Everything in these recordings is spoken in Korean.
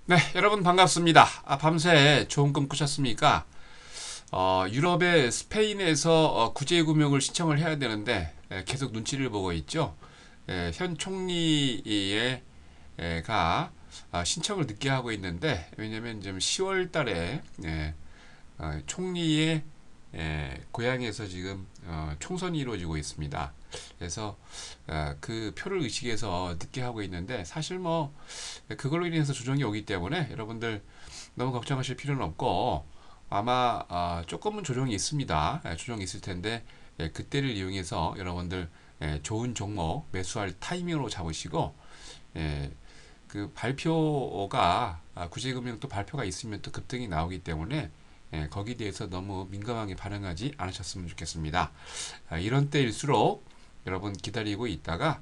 네, 여러분 반갑습니다. 밤새 좋은 꿈 꾸셨습니까? 유럽의 스페인에서 구제금융을 신청을 해야 되는데 계속 눈치를 보고 있죠. 현 총리의 가 신청을 늦게 하고 있는데 왜냐면 지금 10월 달에 총리의 고향에서 지금 총선이 이루어지고 있습니다. 그래서 그 표를 의식해서 늦게 하고 있는데 사실 뭐 그걸로 인해서 조정이 오기 때문에 여러분들 너무 걱정하실 필요는 없고 아마 조금은 조정이 있습니다. 조정이 있을 텐데 그때를 이용해서 여러분들 좋은 종목 매수할 타이밍으로 잡으시고 예, 그 발표가 구제금융 또 발표가 있으면 또 급등이 나오기 때문에 거기에 대해서 너무 민감하게 반응하지 않으셨으면 좋겠습니다. 이런 때일수록 여러분 기다리고 있다가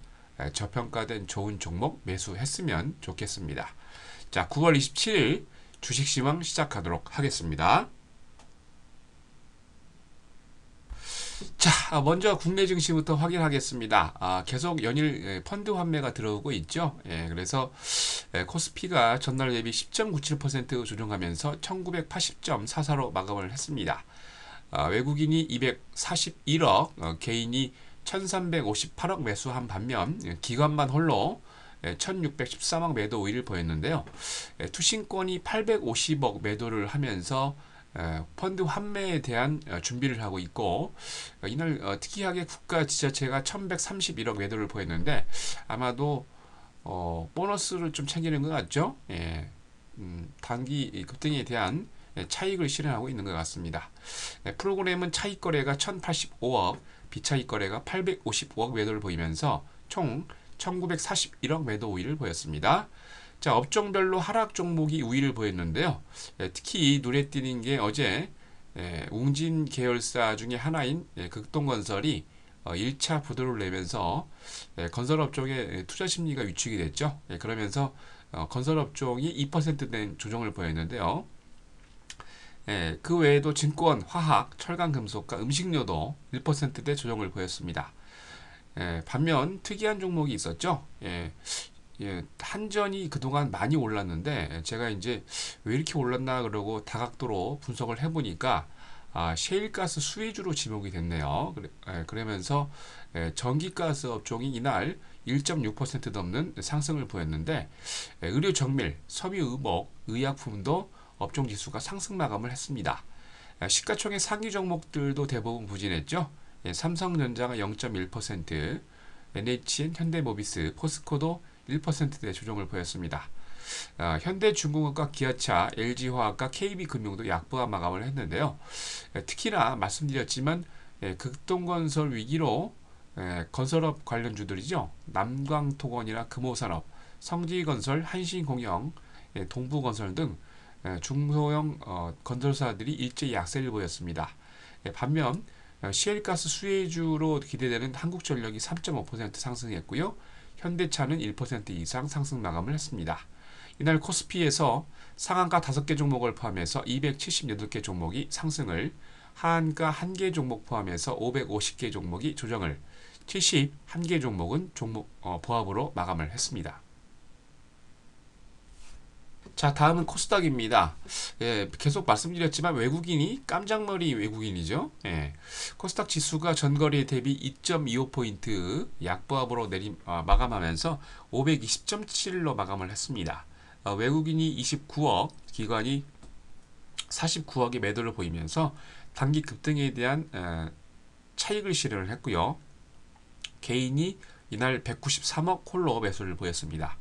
저평가된 좋은 종목 매수했으면 좋겠습니다. 자, 9월 27일 주식시황 시작하도록 하겠습니다. 자, 먼저 국내 증시부터 확인하겠습니다. 계속 연일 펀드 환매가 들어오고 있죠. 그래서 코스피가 전날 대비 10.97% 조정하면서 1980.44로 마감을 했습니다. 외국인이 241억, 개인이 1358억 매수한 반면 기관만 홀로 1613억 매도 우위를 보였는데요. 투신권이 850억 매도를 하면서 펀드 환매에 대한 준비를 하고 있고 이날 특이하게 국가 지자체가 1131억 매도를 보였는데 아마도 보너스를 좀 챙기는 것 같죠? 단기 급등에 대한 차익을 실현하고 있는 것 같습니다. 프로그램은 차익 거래가 1085억, 비차익 거래가 855억 매도를 보이면서 총 1941억 매도 우위를 보였습니다. 자, 업종별로 하락 종목이 우위를 보였는데요. 특히 눈에 띄는 게 어제 웅진 계열사 중에 하나인 극동건설이 1차 부도를 내면서 건설업종의 투자 심리가 위축이 됐죠. 그러면서 건설업종이 2%된 조정을 보였는데요. 그 외에도 증권, 화학, 철강, 금속과 음식료도 1%대 조정을 보였습니다. 반면 특이한 종목이 있었죠. 한전이 그동안 많이 올랐는데 제가 이제 왜 이렇게 올랐나 그러고 다각도로 분석을 해보니까 셰일가스 수혜주로 지목이 됐네요. 그러면서 전기가스 업종이 이날 1.6% 넘는 상승을 보였는데 의료 정밀, 섬유 의복, 의약품도 업종 지수가 상승 마감을 했습니다. 시가총액 상위 종목들도 대부분 부진했죠. 삼성전자가 0.1%, NHN, 현대모비스, 포스코도 1%대 조정을 보였습니다. 현대중공업과 기아차, LG화학과 KB금융도 약보합 마감을 했는데요. 특히나 말씀드렸지만 극동건설 위기로 건설업 관련주들이죠. 남광토건이나 금호산업, 성지건설, 한신공영, 동부건설 등 중소형 건설사들이 일제히 약세를 보였습니다. 반면 시엘가스 수혜주로 기대되는 한국전력이 3.5% 상승했고요. 현대차는 1% 이상 상승 마감을 했습니다. 이날 코스피에서 상한가 5개 종목을 포함해서 278개 종목이 상승을, 하한가 1개 종목 포함해서 550개 종목이 조정을, 71개 종목은 보합으로 마감을 했습니다. 자, 다음은 코스닥입니다. 계속 말씀드렸지만 외국인이 깜짝머리 외국인이죠. 코스닥 지수가 전거래 대비 2.25포인트 약보합으로 마감하면서 520.7로 마감을 했습니다. 외국인이 29억, 기관이 49억의 매도를 보이면서 단기 급등에 대한 차익을 실현을 했고요. 개인이 이날 193억 홀로 매수를 보였습니다.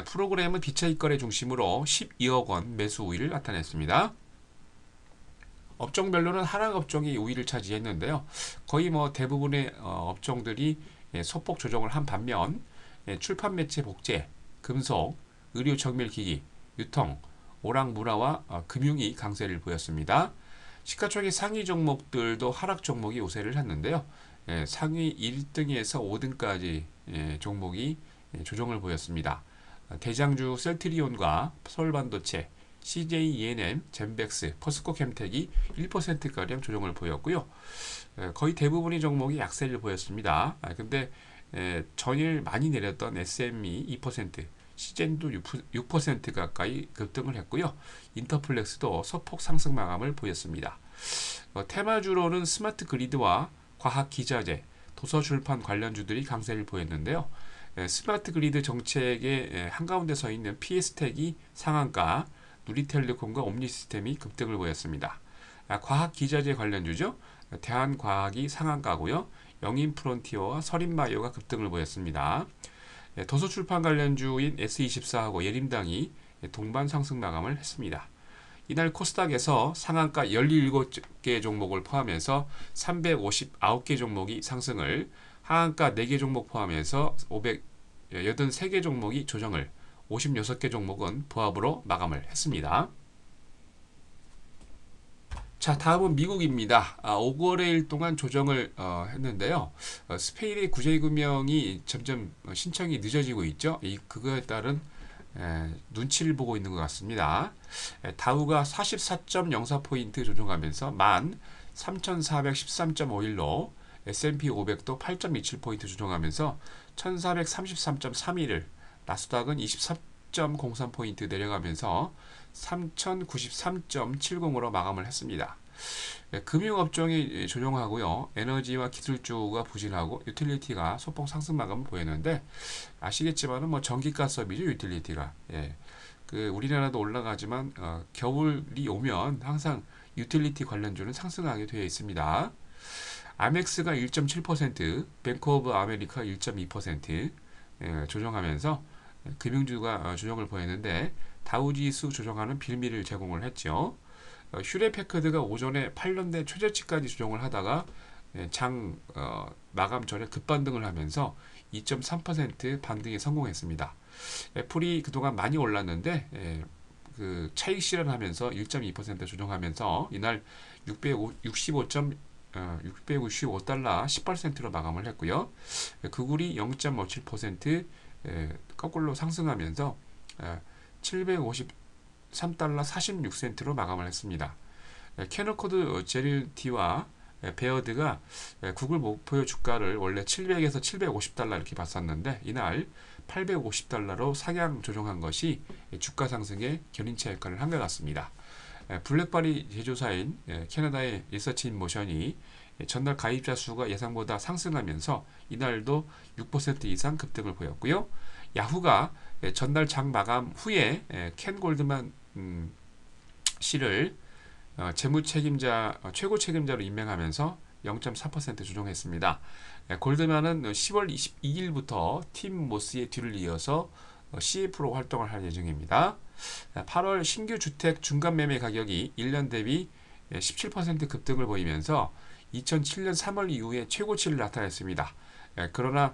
프로그램은 비차익 거래 중심으로 12억 원 매수 우위를 나타냈습니다. 업종별로는 하락 업종이 우위를 차지했는데요. 거의 뭐 대부분의 업종들이 소폭 조정을 한 반면 출판 매체 복제, 금속, 의료 정밀기기, 유통, 오락문화와 금융이 강세를 보였습니다. 시가총액 상위 종목들도 하락 종목이 우세를 했는데요. 상위 1등에서 5등까지 종목이 조정을 보였습니다. 대장주 셀트리온과 서울반도체, CJ ENM, 젠백스, 포스코캠텍이 1%가량 조정을 보였고요. 거의 대부분의 종목이 약세를 보였습니다. 근데 전일 많이 내렸던 SME 2%, 시젠도 6% 가까이 급등을 했고요. 인터플렉스도 소폭 상승 마감을 보였습니다. 테마주로는 스마트 그리드와 과학 기자재, 도서 출판 관련주들이 강세를 보였는데요. 스마트 그리드 정책의 한가운데 서 있는 PS텍이 상한가, 누리텔레콤과 옴니시스템이 급등을 보였습니다. 과학 기자재 관련주죠. 대한과학이 상한가고요. 영인프론티어와 서린바이오가 급등을 보였습니다. 도서 출판 관련주인 S24하고 예림당이 동반 상승 마감을 했습니다. 이날 코스닥에서 상한가 17개 종목을 포함해서 359개 종목이 상승을, 하한가 4개 종목 포함해서 583개 종목이 조정을, 56개 종목은 보합으로 마감을 했습니다. 자, 다음은 미국입니다. 5거래일 동안 조정을 했는데요. 스페인의 구제금융이 점점 신청이 늦어지고 있죠. 그거에 따른 눈치를 보고 있는 것 같습니다. 다우가 44.04포인트 조정하면서 13,413.51로, S&P 500도 8.27포인트 조정하면서 1,433.31을, 나스닥은 23.03포인트 내려가면서 3,093.70으로 마감을 했습니다. 금융업종이 조정하고요. 에너지와 기술주가 부진하고 유틸리티가 소폭 상승 마감을 보였는데, 아시겠지만은 뭐 전기가스업이죠, 유틸리티가. 우리나라도 올라가지만 겨울이 오면 항상 유틸리티 관련주는 상승하게 되어 있습니다. 아멕스가 1.7%, 뱅크 오브 아메리카 1.2% 조정하면서 금융주가 조정을 보였는데, 다우지수 조정하는 빌미를 제공을 했죠. 휴레패커드가 오전에 8년대 최저치까지 조정을 하다가 장 마감 전에 급반등을 하면서 2.3% 반등에 성공했습니다. 애플이 그동안 많이 올랐는데 그 차익 실현하면서 1.2% 조정하면서 이날 655달러 18센트로 마감을 했고요. 구글이 0.57% 거꾸로 상승하면서 753달러 46센트로 마감을 했습니다. 캐너코드 제릴티와 베어드가 구글 목표 주가를 원래 700에서 750달러 이렇게 봤었는데, 이날 850달러로 상향 조정한 것이 주가 상승에 견인차 역할을 한 것 같습니다. 블랙바리 제조사인 캐나다의 리서치인모션이 전날 가입자 수가 예상보다 상승하면서 이날도 6% 이상 급등을 보였고요. 야후가 전날 장 마감 후에 켄 골드만 씨를 최고 책임자로 임명하면서 0.4% 조정했습니다. 골드만은 10월 22일부터 팀 모스의 뒤를 이어서 CF로 활동을 할 예정입니다. 8월 신규 주택 중간 매매 가격이 1년 대비 17% 급등을 보이면서 2007년 3월 이후에 최고치를 나타냈습니다. 그러나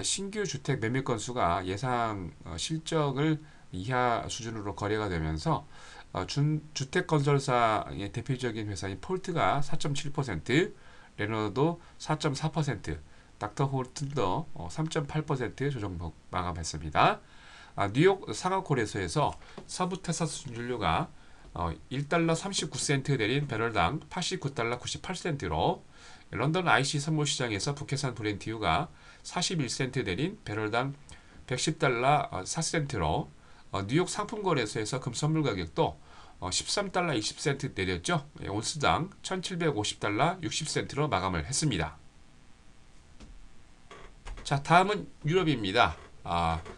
신규 주택 매매 건수가 예상 실적을 이하 수준으로 거래가 되면서 주택건설사의 대표적인 회사인 폴트가 4.7%, 레노도 4.4%, 닥터 홀튼도 3.8% 조정 마감했습니다. 뉴욕 상하코레소에서 서부 텍사스 준유류가 1달러 39센트 내린 배럴당 89달러 98센트로, 런던 IC 선물시장에서 북해산 브렌티유가 41센트 내린 배럴당 110달러 4센트로, 뉴욕 상품거래소에서 금선물 가격도 13달러 20센트 내렸죠. 온스당 1750달러 60센트로 마감을 했습니다. 자, 다음은 유럽입니다.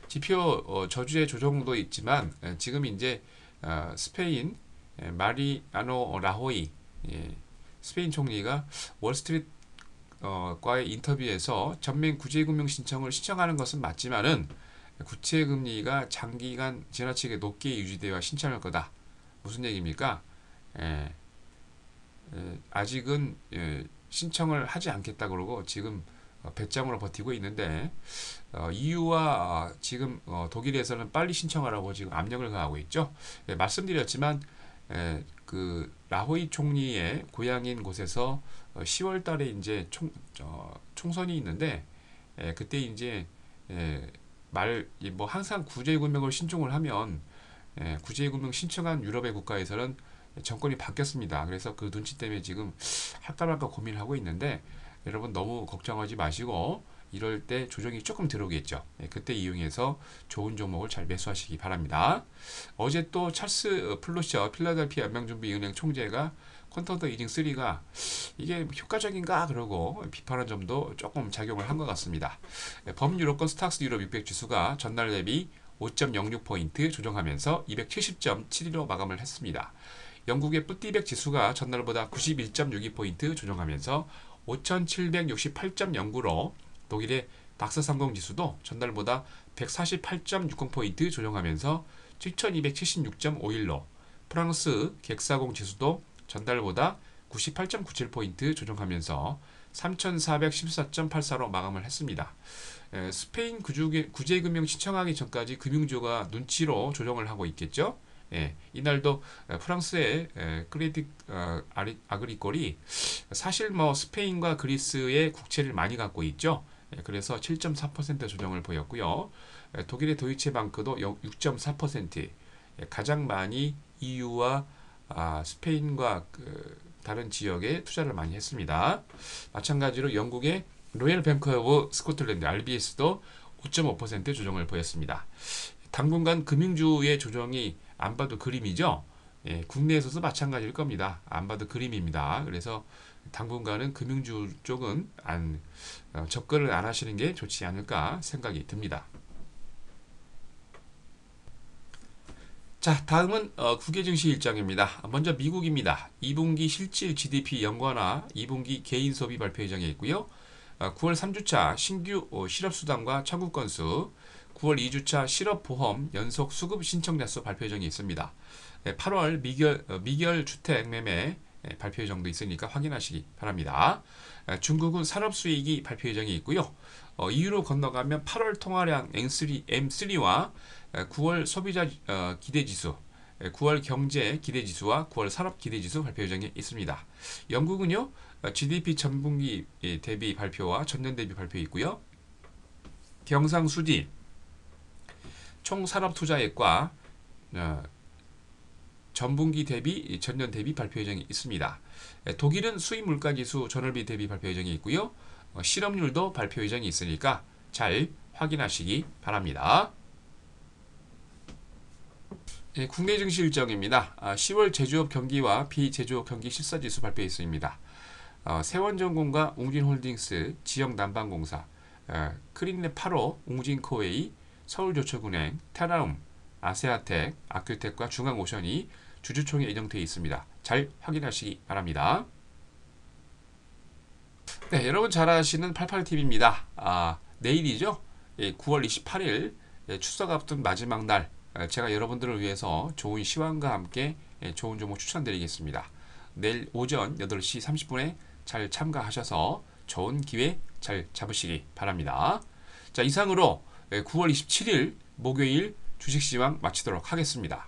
지표 저주의 조정도 있지만 지금 이제 스페인 마리아노 라호이 스페인 총리가 월스트리트 과의 인터뷰에서 전면 구제금융 신청을 신청하는 것은 맞지만은 구체금리가 장기간 지나치게 높게 유지되어 신청할 거다. 무슨 얘기입니까? 아직은 신청을 하지 않겠다 그러고 지금 배짱으로 버티고 있는데, EU와 지금 독일에서는 빨리 신청하라고 지금 압력을 가하고 있죠. 말씀드렸지만 그 라호이 총리의 고향인 곳에서 10월 달에 이제 총선이 있는데, 그때 이제 항상 구제금융을 신청을 하면 구제금융 신청한 유럽의 국가에서는 정권이 바뀌었습니다. 그래서 그 눈치 때문에 지금 할까 말까 고민을 하고 있는데, 여러분 너무 걱정하지 마시고 이럴 때 조정이 조금 들어오겠죠. 그때 이용해서 좋은 종목을 잘 매수하시기 바랍니다. 어제 또 찰스 플로셔 필라델피아 연방준비은행 총재가 퀀텀더 이징 3가 이게 효과적인가 그러고 비판한 점도 조금 작용을 한 것 같습니다. 범유로권 스탁스 유럽 600 지수가 전날 대비 5.06포인트 조정하면서 270.72로 마감을 했습니다. 영국의 푸티100 지수가 전날보다 91.62포인트 조정하면서 5768.09로 독일의 박스30 지수도 전날보다 148.60포인트 조정하면서 7276.51로 프랑스 객40 지수도 전달보다 98.97포인트 조정하면서 3414.84로 마감을 했습니다. 스페인 구제금융 신청하기 전까지 금융주가 눈치로 조정을 하고 있겠죠. 이날도 프랑스의 크레딧 아그리콜이 사실 뭐 스페인과 그리스의 국채를 많이 갖고 있죠. 그래서 7.4% 조정을 보였고요. 독일의 도이체방크도 6.4%, 가장 많이 EU와 스페인과 다른 지역에 투자를 많이 했습니다. 마찬가지로 영국의 로열 뱅크 오브 스코틀랜드 RBS도 5.5% 조정을 보였습니다. 당분간 금융주의 조정이 안 봐도 그림이죠. 국내에서도 마찬가지일 겁니다. 안 봐도 그림입니다. 그래서 당분간은 금융주 쪽은 접근을 안 하시는 게 좋지 않을까 생각이 듭니다. 자, 다음은 국외 증시 일정입니다. 먼저 미국입니다. 2분기 실질 GDP 연관화 2분기 개인 소비 발표 예정에 있고요. 9월 3주차 신규 실업수당과 청구 건수, 9월 2주차 실업보험 연속 수급 신청자 수 발표 예정이 있습니다. 8월 미결 주택 매매 발표 예정도 있으니까 확인하시기 바랍니다. 중국은 산업수익이 발표 예정이 있고요. EU로 건너가면 8월 통화량 M3와 9월 소비자 기대지수, 9월 경제 기대지수와 9월 산업 기대지수 발표 예정에 있습니다. 영국은요, GDP 전분기 대비 발표와 전년 대비 발표 있고요. 경상수지 총 산업 투자액과 전분기 대비 전년 대비 발표 예정이 있습니다. 독일은 수입 물가지수 전월비 대비 발표 예정이 있고요. 실업률도 발표 예정이 있으니까 잘 확인하시기 바랍니다. 국내 증시 일정입니다. 10월 제조업 경기와 비제조업 경기 실사지수 발표 있습니다. 세원전공과 웅진홀딩스, 지역난방공사, 크린랩 8호, 웅진코웨이, 서울저축은행, 테라움, 아세아텍, 아큐텍과 중앙오션이 주주총회 예정되어 있습니다. 잘 확인하시기 바랍니다. 네, 여러분 잘 아시는 88TV입니다. 내일이죠. 9월 28일 추석 앞둔 마지막 날, 제가 여러분들을 위해서 좋은 시황과 함께 좋은 종목 추천드리겠습니다. 내일 오전 8시 30분에 잘 참가하셔서 좋은 기회 잘 잡으시기 바랍니다. 자, 이상으로 9월 27일 목요일 주식시황 마치도록 하겠습니다.